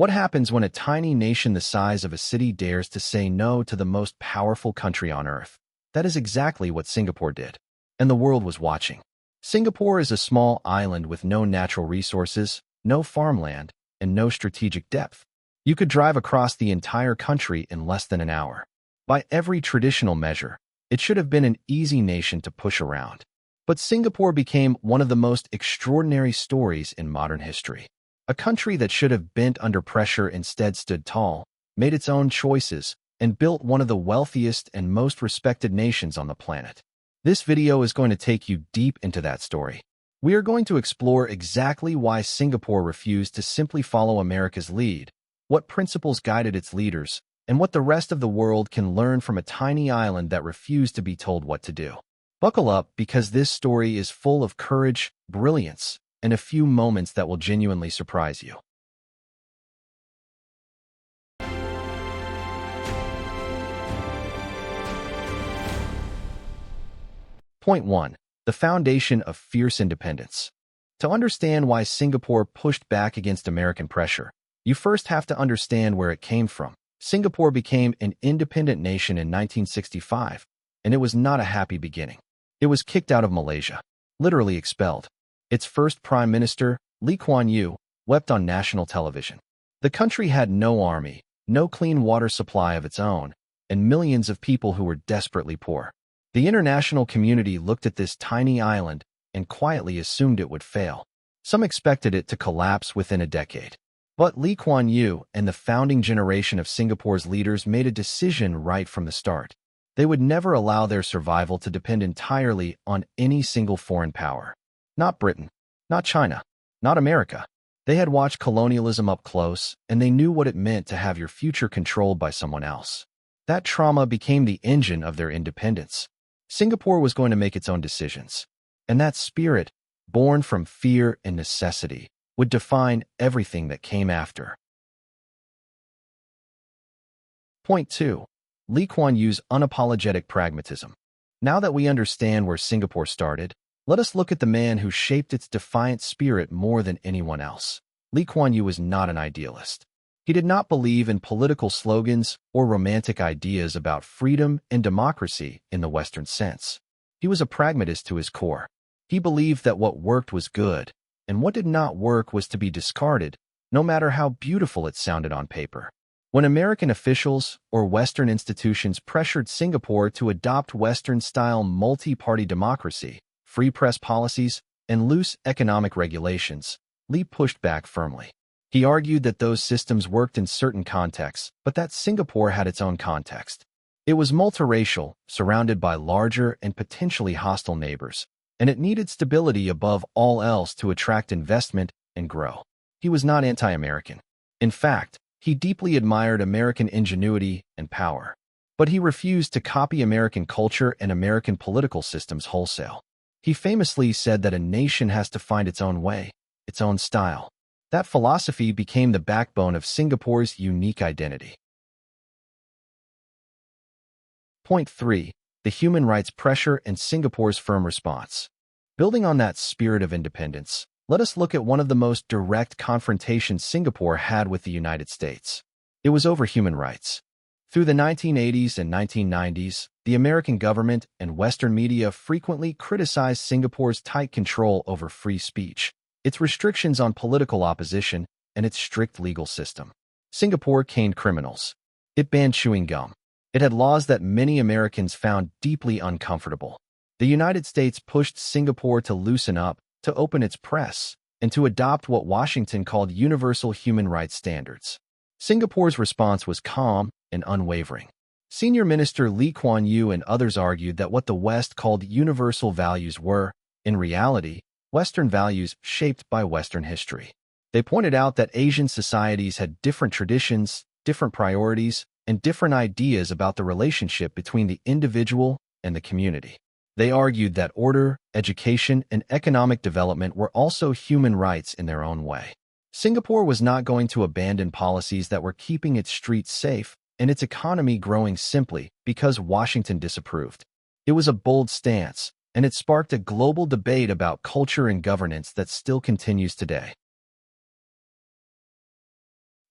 What happens when a tiny nation the size of a city dares to say no to the most powerful country on Earth? That is exactly what Singapore did. And the world was watching. Singapore is a small island with no natural resources, no farmland, and no strategic depth. You could drive across the entire country in less than an hour. By every traditional measure, it should have been an easy nation to push around. But Singapore became one of the most extraordinary stories in modern history. A country that should have bent under pressure instead stood tall, made its own choices, and built one of the wealthiest and most respected nations on the planet. This video is going to take you deep into that story. We are going to explore exactly why Singapore refused to simply follow America's lead, what principles guided its leaders, and what the rest of the world can learn from a tiny island that refused to be told what to do. Buckle up, because this story is full of courage, brilliance, and a few moments that will genuinely surprise you. Point 1. The foundation of fierce independence. To understand why Singapore pushed back against American pressure, you first have to understand where it came from. Singapore became an independent nation in 1965, and it was not a happy beginning. It was kicked out of Malaysia, literally expelled. Its first prime minister, Kuan Yew, wept on national television. The country had no army, no clean water supply of its own, and millions of people who were desperately poor. The international community looked at this tiny island and quietly assumed it would fail. Some expected it to collapse within a decade. But Kuan Yew and the founding generation of Singapore's leaders made a decision right from the start. They would never allow their survival to depend entirely on any single foreign power. Not Britain, not China, not America. They had watched colonialism up close, and they knew what it meant to have your future controlled by someone else. That trauma became the engine of their independence. Singapore was going to make its own decisions. And that spirit, born from fear and necessity, would define everything that came after. Point 2. Kuan Yew's unapologetic pragmatism. Now that we understand where Singapore started, let us look at the man who shaped its defiant spirit more than anyone else. Kuan Yew was not an idealist. He did not believe in political slogans or romantic ideas about freedom and democracy in the Western sense. He was a pragmatist to his core. He believed that what worked was good, and what did not work was to be discarded, no matter how beautiful it sounded on paper. When American officials or Western institutions pressured Singapore to adopt Western-style multi-party democracy, free press policies, and loose economic regulations, Lee pushed back firmly. He argued that those systems worked in certain contexts, but that Singapore had its own context. It was multiracial, surrounded by larger and potentially hostile neighbors, and it needed stability above all else to attract investment and grow. He was not anti-American. In fact, he deeply admired American ingenuity and power. But he refused to copy American culture and American political systems wholesale. He famously said that a nation has to find its own way, its own style. That philosophy became the backbone of Singapore's unique identity. Point 3. The human rights pressure and Singapore's firm response. Building on that spirit of independence, let us look at one of the most direct confrontations Singapore had with the United States. It was over human rights. Through the 1980s and 1990s, the American government and Western media frequently criticized Singapore's tight control over free speech, its restrictions on political opposition, and its strict legal system. Singapore caned criminals. It banned chewing gum. It had laws that many Americans found deeply uncomfortable. The United States pushed Singapore to loosen up, to open its press, and to adopt what Washington called universal human rights standards. Singapore's response was calm and unwavering. Senior Minister Kuan Yew and others argued that what the West called universal values were, in reality, Western values shaped by Western history. They pointed out that Asian societies had different traditions, different priorities, and different ideas about the relationship between the individual and the community. They argued that order, education, and economic development were also human rights in their own way. Singapore was not going to abandon policies that were keeping its streets safe and its economy growing simply because Washington disapproved. It was a bold stance, and it sparked a global debate about culture and governance that still continues today.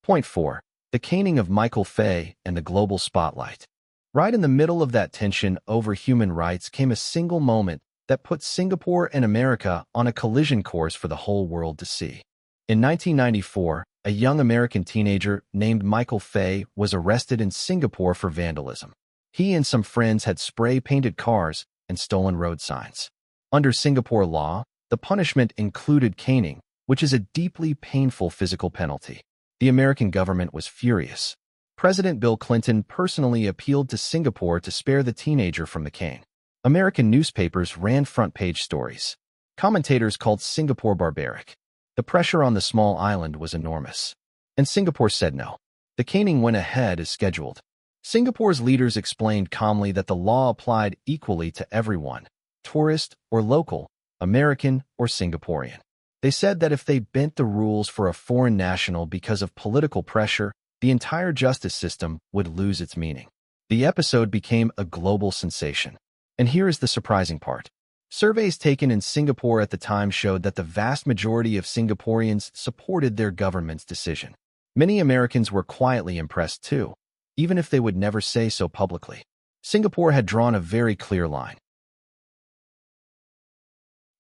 Point 4. The caning of Michael Fay and the global spotlight. Right in the middle of that tension over human rights came a single moment that put Singapore and America on a collision course for the whole world to see. In 1994, a young American teenager named Michael Fay was arrested in Singapore for vandalism. He and some friends had spray-painted cars and stolen road signs. Under Singapore law, the punishment included caning, which is a deeply painful physical penalty. The American government was furious. President Bill Clinton personally appealed to Singapore to spare the teenager from the cane. American newspapers ran front-page stories. Commentators called Singapore barbaric. The pressure on the small island was enormous. And Singapore said no. The caning went ahead as scheduled. Singapore's leaders explained calmly that the law applied equally to everyone, tourist or local, American or Singaporean. They said that if they bent the rules for a foreign national because of political pressure, the entire justice system would lose its meaning. The episode became a global sensation. And here is the surprising part. Surveys taken in Singapore at the time showed that the vast majority of Singaporeans supported their government's decision. Many Americans were quietly impressed too, even if they would never say so publicly. Singapore had drawn a very clear line.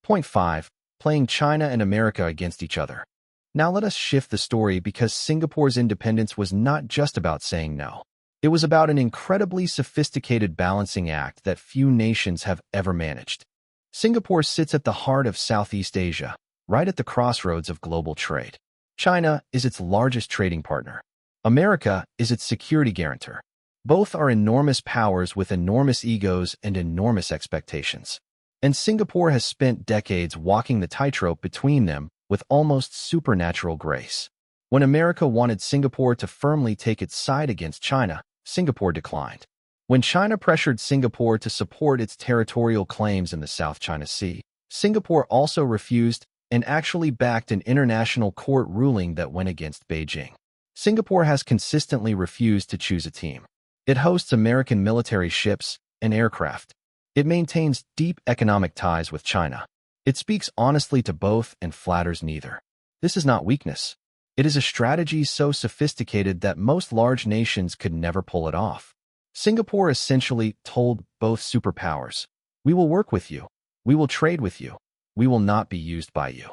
Point 5. Playing China and America against each other. Now let us shift the story because Singapore's independence was not just about saying no. It was about an incredibly sophisticated balancing act that few nations have ever managed. Singapore sits at the heart of Southeast Asia, right at the crossroads of global trade. China is its largest trading partner. America is its security guarantor. Both are enormous powers with enormous egos and enormous expectations. And Singapore has spent decades walking the tightrope between them with almost supernatural grace. When America wanted Singapore to firmly take its side against China, Singapore declined. When China pressured Singapore to support its territorial claims in the South China Sea, Singapore also refused and actually backed an international court ruling that went against Beijing. Singapore has consistently refused to choose a team. It hosts American military ships and aircraft. It maintains deep economic ties with China. It speaks honestly to both and flatters neither. This is not weakness. It is a strategy so sophisticated that most large nations could never pull it off. Singapore essentially told both superpowers, "We will work with you. We will trade with you. We will not be used by you."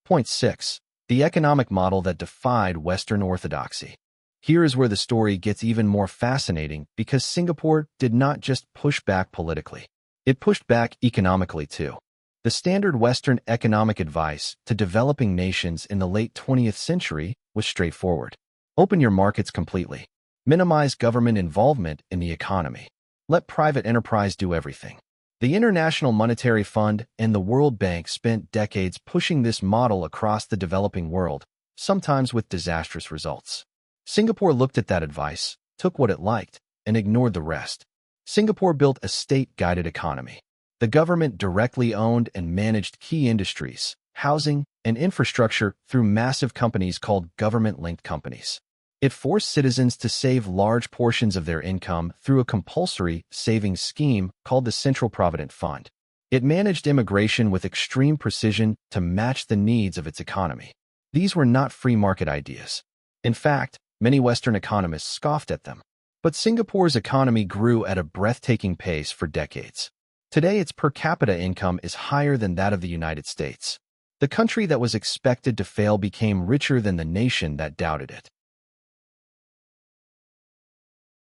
Point 6. The economic model that defied Western orthodoxy. Here is where the story gets even more fascinating because Singapore did not just push back politically. It pushed back economically too. The standard Western economic advice to developing nations in the late 20th century was straightforward. Open your markets completely. Minimize government involvement in the economy. Let private enterprise do everything. The International Monetary Fund and the World Bank spent decades pushing this model across the developing world, sometimes with disastrous results. Singapore looked at that advice, took what it liked, and ignored the rest. Singapore built a state-guided economy. The government directly owned and managed key industries, housing, and infrastructure through massive companies called government-linked companies. It forced citizens to save large portions of their income through a compulsory savings scheme called the Central Provident Fund. It managed immigration with extreme precision to match the needs of its economy. These were not free market ideas. In fact, many Western economists scoffed at them. But Singapore's economy grew at a breathtaking pace for decades. Today, its per capita income is higher than that of the United States. The country that was expected to fail became richer than the nation that doubted it.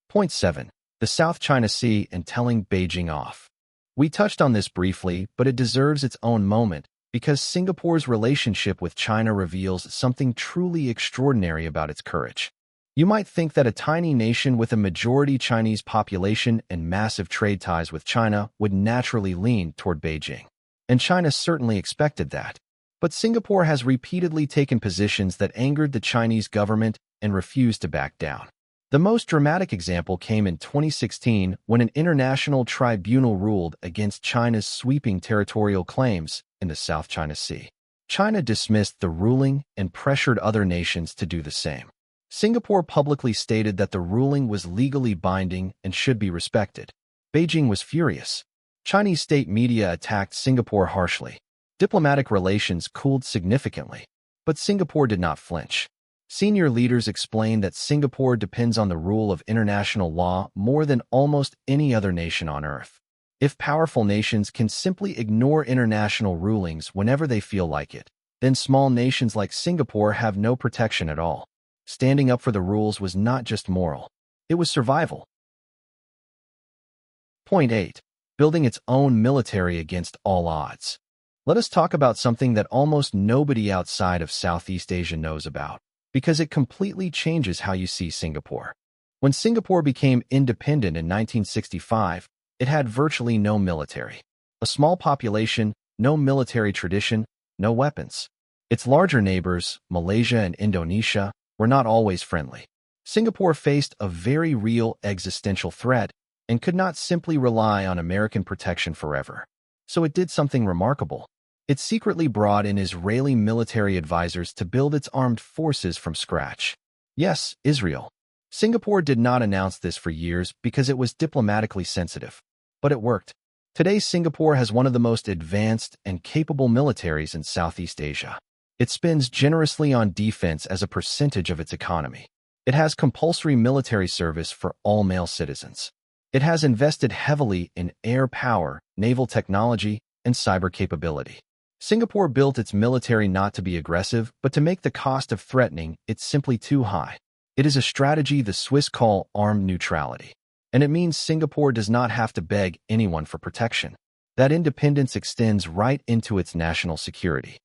Point 7. The South China Sea and telling Beijing off. We touched on this briefly, but it deserves its own moment because Singapore's relationship with China reveals something truly extraordinary about its courage. You might think that a tiny nation with a majority Chinese population and massive trade ties with China would naturally lean toward Beijing. And China certainly expected that. But Singapore has repeatedly taken positions that angered the Chinese government and refused to back down. The most dramatic example came in 2016 when an international tribunal ruled against China's sweeping territorial claims in the South China Sea. China dismissed the ruling and pressured other nations to do the same. Singapore publicly stated that the ruling was legally binding and should be respected. Beijing was furious. Chinese state media attacked Singapore harshly. Diplomatic relations cooled significantly. But Singapore did not flinch. Senior leaders explained that Singapore depends on the rule of international law more than almost any other nation on Earth. If powerful nations can simply ignore international rulings whenever they feel like it, then small nations like Singapore have no protection at all. Standing up for the rules was not just moral, it was survival. Point 8. Building its own military against all odds. Let us talk about something that almost nobody outside of Southeast Asia knows about, because it completely changes how you see Singapore. When Singapore became independent in 1965, it had virtually no military. A small population, no military tradition, no weapons. Its larger neighbors, Malaysia and Indonesia, were not always friendly. Singapore faced a very real existential threat and could not simply rely on American protection forever. So it did something remarkable. It secretly brought in Israeli military advisors to build its armed forces from scratch. Yes, Israel. Singapore did not announce this for years because it was diplomatically sensitive. But it worked. Today, Singapore has one of the most advanced and capable militaries in Southeast Asia. It spends generously on defense as a percentage of its economy. It has compulsory military service for all male citizens. It has invested heavily in air power, naval technology, and cyber capability. Singapore built its military not to be aggressive, but to make the cost of threatening it simply too high. It is a strategy the Swiss call armed neutrality. And it means Singapore does not have to beg anyone for protection. That independence extends right into its national security.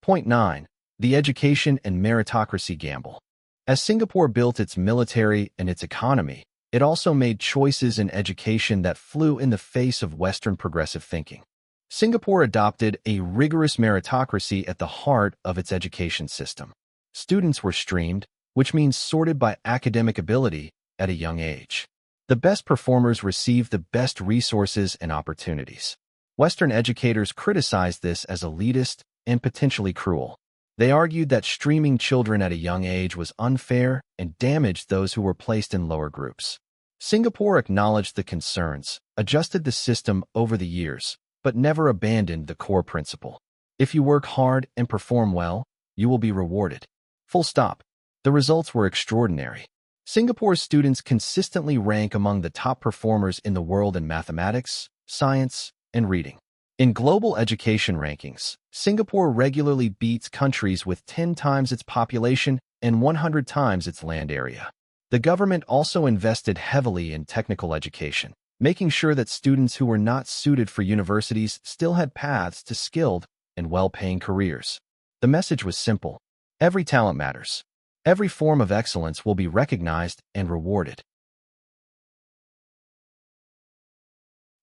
Point 9. The education and meritocracy gamble. As Singapore built its military and its economy, it also made choices in education that flew in the face of Western progressive thinking. Singapore adopted a rigorous meritocracy at the heart of its education system. Students were streamed, which means sorted by academic ability, at a young age. The best performers received the best resources and opportunities. Western educators criticized this as elitist and potentially cruel. They argued that streaming children at a young age was unfair and damaged those who were placed in lower groups. Singapore acknowledged the concerns, adjusted the system over the years, but never abandoned the core principle. If you work hard and perform well, you will be rewarded. Full stop. The results were extraordinary. Singapore's students consistently rank among the top performers in the world in mathematics, science, and reading. In global education rankings, Singapore regularly beats countries with 10 times its population and 100 times its land area. The government also invested heavily in technical education, making sure that students who were not suited for universities still had paths to skilled and well-paying careers. The message was simple. Every talent matters. Every form of excellence will be recognized and rewarded.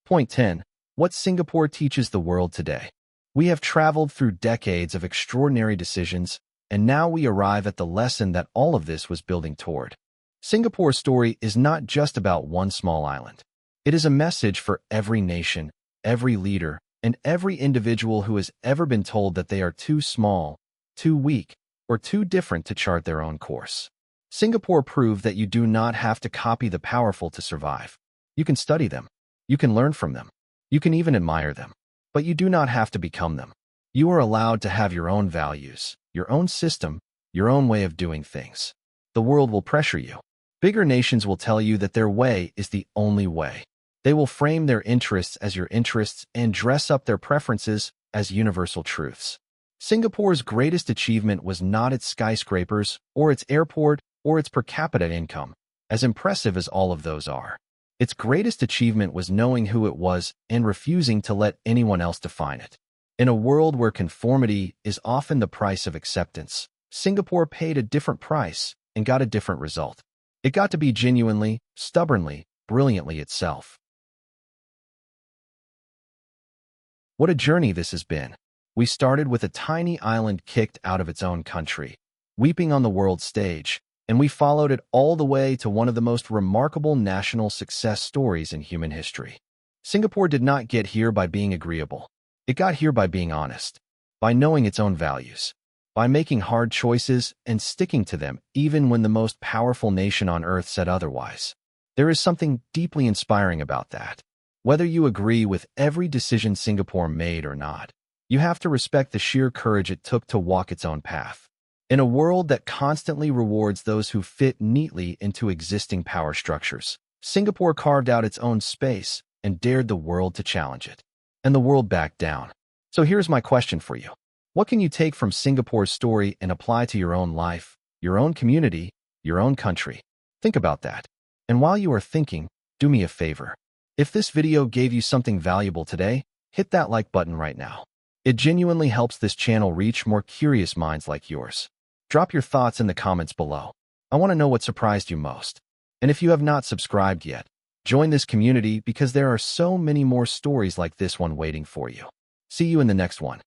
Point 10. What Singapore teaches the world today. We have traveled through decades of extraordinary decisions, and now we arrive at the lesson that all of this was building toward. Singapore's story is not just about one small island. It is a message for every nation, every leader, and every individual who has ever been told that they are too small, too weak, or too different to chart their own course. Singapore proved that you do not have to copy the powerful to survive. You can study them. You can learn from them. You can even admire them. But you do not have to become them. You are allowed to have your own values, your own system, your own way of doing things. The world will pressure you. Bigger nations will tell you that their way is the only way. They will frame their interests as your interests and dress up their preferences as universal truths. Singapore's greatest achievement was not its skyscrapers, or its airport, or its per capita income, as impressive as all of those are. Its greatest achievement was knowing who it was and refusing to let anyone else define it. In a world where conformity is often the price of acceptance, Singapore paid a different price and got a different result. It got to be genuinely, stubbornly, brilliantly itself. What a journey this has been. We started with a tiny island kicked out of its own country, weeping on the world stage, and we followed it all the way to one of the most remarkable national success stories in human history. Singapore did not get here by being agreeable. It got here by being honest, by knowing its own values, by making hard choices and sticking to them even when the most powerful nation on earth said otherwise. There is something deeply inspiring about that. Whether you agree with every decision Singapore made or not, You have to respect the sheer courage it took to walk its own path. In a world that constantly rewards those who fit neatly into existing power structures, Singapore carved out its own space and dared the world to challenge it. And the world backed down. So here's my question for you. What can you take from Singapore's story and apply to your own life, your own community, your own country? Think about that. And while you are thinking, do me a favor. If this video gave you something valuable today, hit that like button right now. It genuinely helps this channel reach more curious minds like yours. Drop your thoughts in the comments below. I want to know what surprised you most. And if you have not subscribed yet, join this community because there are so many more stories like this one waiting for you. See you in the next one.